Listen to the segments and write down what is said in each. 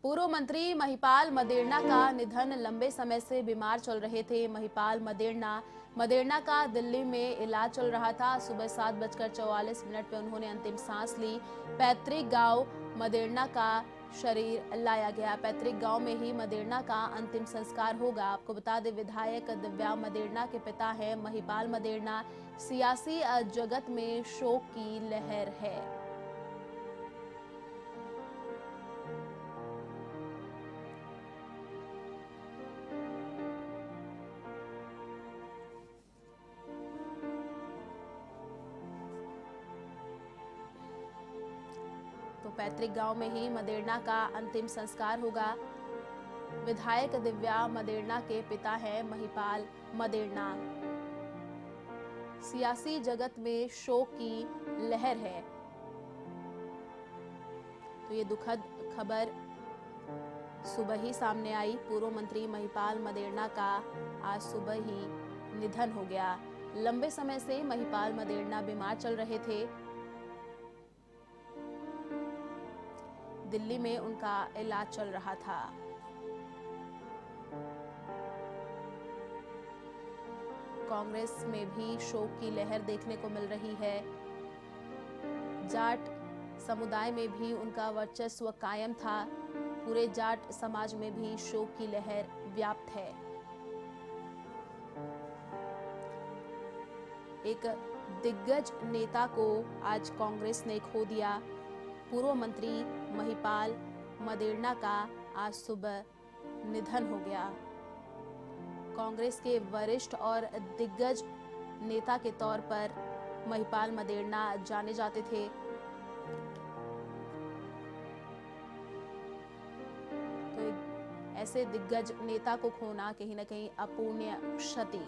पूर्व मंत्री महिपाल मदेरणा का निधन। लंबे समय से बीमार चल रहे थे महिपाल मदेरणा का दिल्ली में इलाज चल रहा था। सुबह 7:44 पे उन्होंने अंतिम सांस ली। पैतृक गांव मदेरणा का शरीर लाया गया। पैतृक गांव में ही मदेरणा का अंतिम संस्कार होगा। आपको बता दें, विधायक दिव्या मदेरणा के पिता है महिपाल मदेरणा। सियासी जगत में शोक की लहर है। तो पैतृक गांव में ही मदेरणा का अंतिम संस्कार होगा। विधायक दिव्या मदेरणा के पिता हैं महिपाल मदेरणा। सियासी जगत में शोक की लहर है। तो ये दुखद खबर सुबह ही सामने आई। पूर्व मंत्री महिपाल मदेरणा का आज सुबह ही निधन हो गया। लंबे समय से महिपाल मदेरणा बीमार चल रहे थे। दिल्ली में उनका इलाज चल रहा था। कांग्रेस में भी शोक की लहर देखने को मिल रही है। जाट समुदाय में भी उनका वर्चस्व कायम था। पूरे जाट समाज में भी शोक की लहर व्याप्त है। एक दिग्गज नेता को आज कांग्रेस ने खो दिया। पूर्व मंत्री महिपाल मदेरणा का आज सुबह निधन हो गया। कांग्रेस के वरिष्ठ और दिग्गज नेता के तौर पर महिपाल मदेरणा जाने जाते थे। तो ऐसे दिग्गज नेता को खोना कहीं ना कहीं अपूर्णीय क्षति।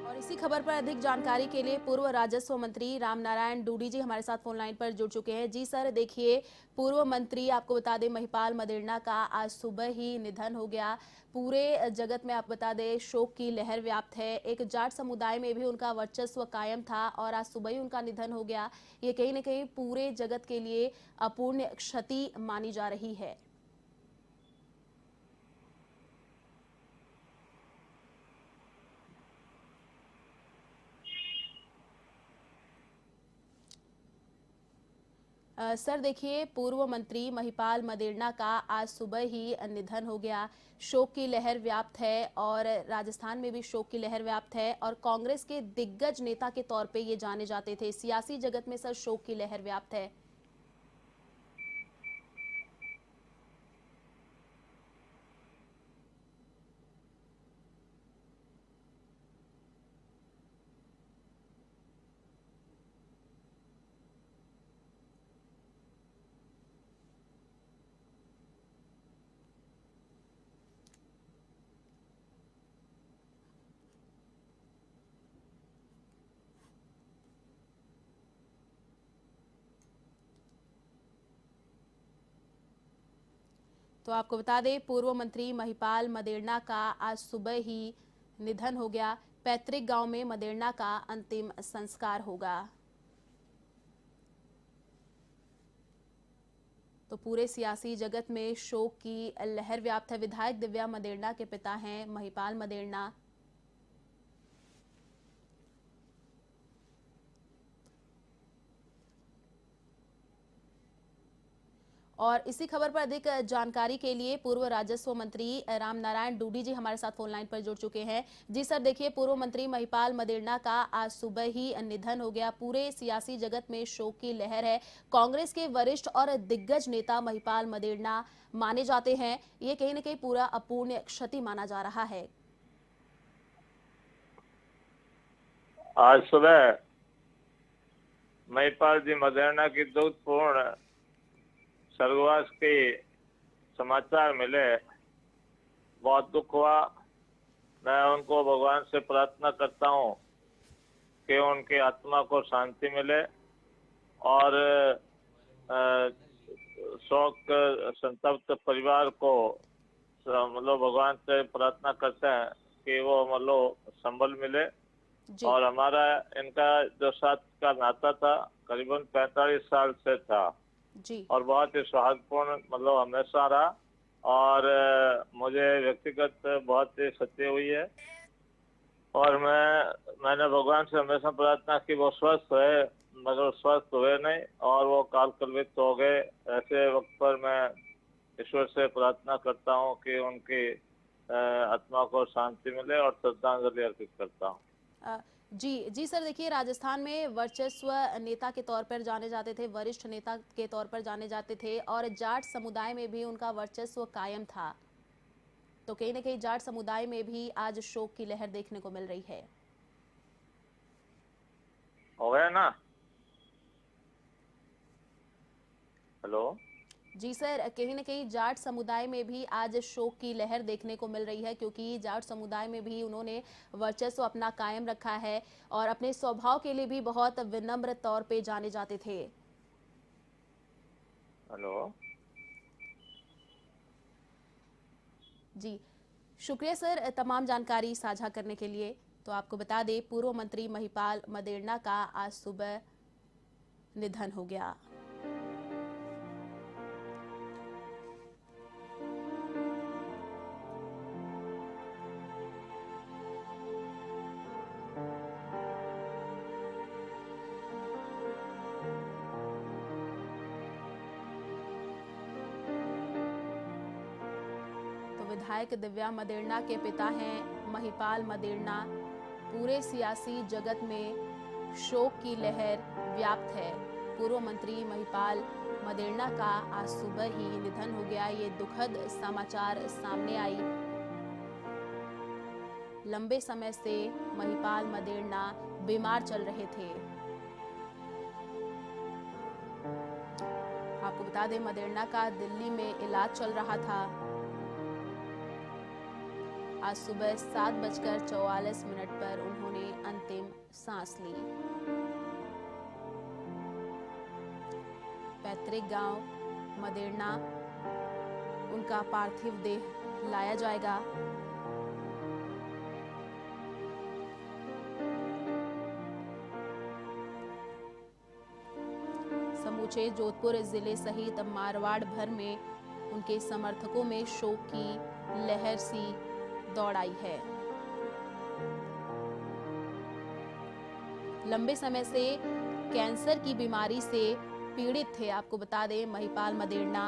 और इसी खबर पर अधिक जानकारी के लिए पूर्व राजस्व मंत्री रामनारायण डूडी जी हमारे साथ फोन लाइन पर जुड़ चुके हैं। जी सर, देखिए, पूर्व मंत्री, आपको बता दें, महिपाल मदेरणा का आज सुबह ही निधन हो गया। पूरे जगत में आप बता दें शोक की लहर व्याप्त है। एक जाट समुदाय में भी उनका वर्चस्व कायम था और आज सुबह ही उनका निधन हो गया। ये कहीं ना कहीं पूरे जगत के लिए अपूर्णीय क्षति मानी जा रही है। सर देखिए, पूर्व मंत्री महिपाल मदेरणा का आज सुबह ही निधन हो गया। शोक की लहर व्याप्त है और राजस्थान में भी शोक की लहर व्याप्त है और कांग्रेस के दिग्गज नेता के तौर पे ये जाने जाते थे। सियासी जगत में सर शोक की लहर व्याप्त है। तो आपको बता दें, पूर्व मंत्री महिपाल मदेरणा का आज सुबह ही निधन हो गया। पैतृक गांव में मदेरणा का अंतिम संस्कार होगा। तो पूरे सियासी जगत में शोक की लहर व्याप्त है। विधायक दिव्या मदेरणा के पिता हैं महिपाल मदेरणा। और इसी खबर पर अधिक जानकारी के लिए पूर्व राजस्व मंत्री राम नारायण डूडी जी हमारे साथ फोन लाइन पर जुड़ चुके हैं। जी सर, देखिए, पूर्व मंत्री महिपाल मदेरणा का आज सुबह ही निधन हो गया। पूरे सियासी जगत में शोक की लहर है। कांग्रेस के वरिष्ठ और दिग्गज नेता महिपाल मदेरणा माने जाते हैं। ये कहीं न कहीं पूरा अपूर्णीय क्षति माना जा रहा है। आज सुबह महिपाल जी मदेरणा की दुखपूर्ण स्वर्गवास के समाचार मिले, बहुत दुख हुआ। मैं उनको भगवान से प्रार्थना करता हूँ कि उनकी आत्मा को शांति मिले और शोक संतप्त परिवार को मतलब भगवान से प्रार्थना करते हैं कि वो मतलब संबल मिले। और हमारा इनका जो साथ का नाता था करीबन 45 साल से था जी। और बहुत ही सौहार्दपूर्ण मतलब हमेशा रहा और मुझे व्यक्तिगत बहुत ही क्षति हुई है। और मैंने भगवान से हमेशा प्रार्थना की वो स्वस्थ है, मगर स्वस्थ हुए नहीं और वो काल कलवित हो गए। ऐसे वक्त पर मैं ईश्वर से प्रार्थना करता हूँ कि उनकी आत्मा को शांति मिले और श्रद्धांजलि अर्पित करता हूँ। जी सर, देखिए, राजस्थान में वर्चस्व नेता के तौर पर जाने जाते थे, वरिष्ठ नेता के तौर पर जाने जाते थे और जाट समुदाय में भी उनका वर्चस्व कायम था। तो कहीं न कहीं जाट समुदाय में भी आज शोक की लहर देखने को मिल रही है। हो गया ना? हेलो जी सर, कहीं न कहीं जाट समुदाय में भी आज शोक की लहर देखने को मिल रही है, क्योंकि जाट समुदाय में भी उन्होंने वर्चस्व अपना कायम रखा है और अपने स्वभाव के लिए भी बहुत विनम्र तौर पे जाने जाते थे। हेलो जी, शुक्रिया सर तमाम जानकारी साझा करने के लिए। तो आपको बता दें, पूर्व मंत्री महिपाल मदेरणा का आज सुबह निधन हो गया। विधायक दिव्या मदेरणा के पिता हैं महिपाल मदेरणा। पूरे सियासी जगत में शोक की लहर व्याप्त है। पूर्व मंत्री महिपाल मदेरणा का आज सुबह ही निधन हो गया। ये दुखद समाचार सामने आई। लंबे समय से महिपाल मदेरणा बीमार चल रहे थे। आपको बता दें, मदेरणा का दिल्ली में इलाज चल रहा था। आज सुबह 7:44 पर उन्होंने अंतिम सांस ली। पैतृक गांव मदेरणा उनका पार्थिव देह लाया जाएगा। समूचे जोधपुर जिले सहित मारवाड़ भर में उनके समर्थकों में शोक की लहर सी दौड़ आई है। लंबे समय से कैंसर की बीमारी से पीड़ित थे। आपको बता दें, महिपाल मदेरणा,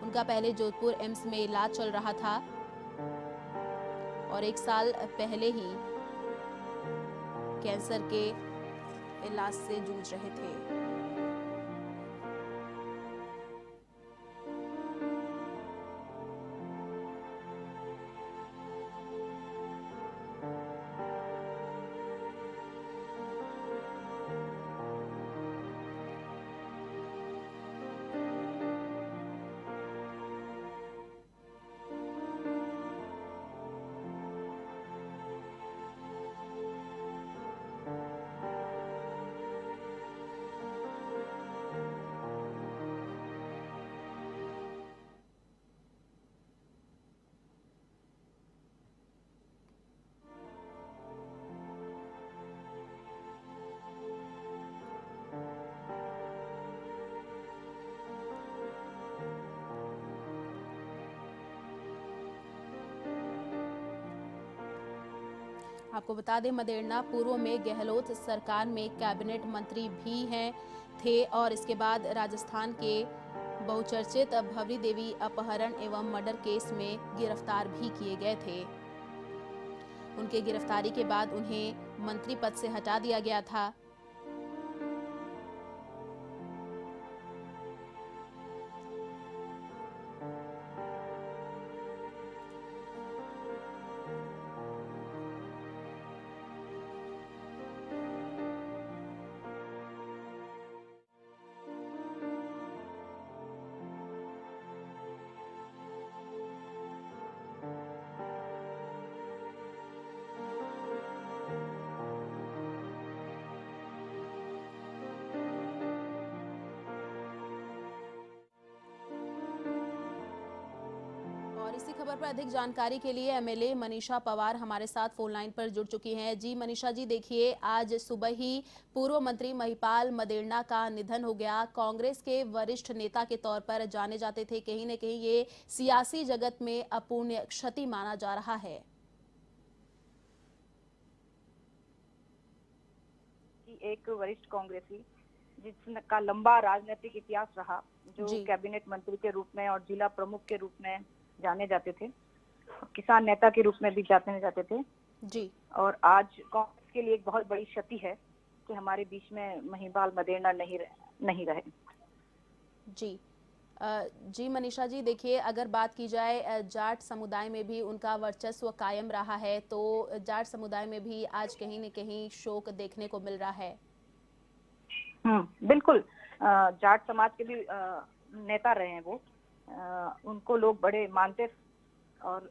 उनका पहले जोधपुर एम्स में इलाज चल रहा था और 1 साल पहले ही कैंसर के इलाज से जूझ रहे थे। आपको बता दें, मदेरणा पूर्व में गहलोत सरकार में कैबिनेट मंत्री भी हैं। थे और इसके बाद राजस्थान के बहुचर्चित भवरी देवी अपहरण एवं मर्डर केस में गिरफ्तार भी किए गए थे। उनके गिरफ्तारी के बाद उन्हें मंत्री पद से हटा दिया गया था। और इसी खबर पर अधिक जानकारी के लिए एमएलए मनीषा पवार हमारे साथ फोन लाइन पर जुड़ चुकी हैं। जी मनीषा जी, देखिए आज सुबह ही पूर्व मंत्री महिपाल मदेरणा का निधन हो गया। कांग्रेस के वरिष्ठ नेता के तौर पर जाने जाते थे, कहीं न कहीं ये सियासी जगत में अपूर्णीय क्षति माना जा रहा है। एक वरिष्ठ कांग्रेसी जिसका लंबा राजनीतिक इतिहास रहा, जो कैबिनेट मंत्री के रूप में और जिला प्रमुख के रूप में जाने जाते थे, किसान नेता के रूप में भी जाने जाते थे जी। और आज कांग्रेस के लिए एक बहुत बड़ी क्षति है कि हमारे बीच में महिपाल मदेरणा नहीं रहे। जी जी मनीषा जी, देखिए अगर बात की जाए जाट समुदाय में भी उनका वर्चस्व कायम रहा है, तो जाट समुदाय में भी आज कहीं न कहीं शोक देखने को मिल रहा है। बिल्कुल। जाट समाज के भी नेता रहे हैं वो। उनको लोग बड़े मानते और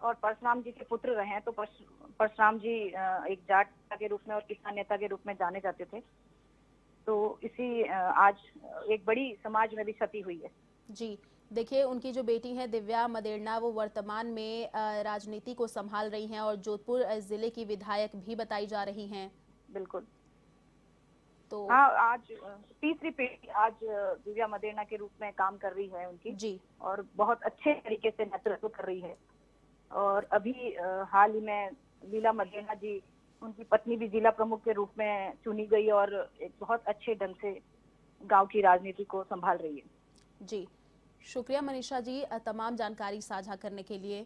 परशुराम जी के पुत्र रहे हैं, तो परशुराम जी एक जाट के रूप में और किसान नेता के रूप में जाने जाते थे। तो इसी आज एक बड़ी समाज में भी क्षति हुई है। जी, देखिए उनकी जो बेटी है दिव्या मदेरणा, वो वर्तमान में राजनीति को संभाल रही हैं और जोधपुर जिले की विधायक भी बताई जा रही हैं। बिल्कुल। तो हाँ, आज तीसरी पीढ़ी आज दिव्या मदेरणा के रूप में काम कर रही है उनकी जी, और बहुत अच्छे तरीके से नेतृत्व कर रही है। और अभी हाल ही में लीला मदेरणा जी, उनकी पत्नी भी जिला प्रमुख के रूप में चुनी गई और एक बहुत अच्छे ढंग से गांव की राजनीति को संभाल रही है। जी। शुक्रिया मनीषा जी तमाम जानकारी साझा करने के लिए।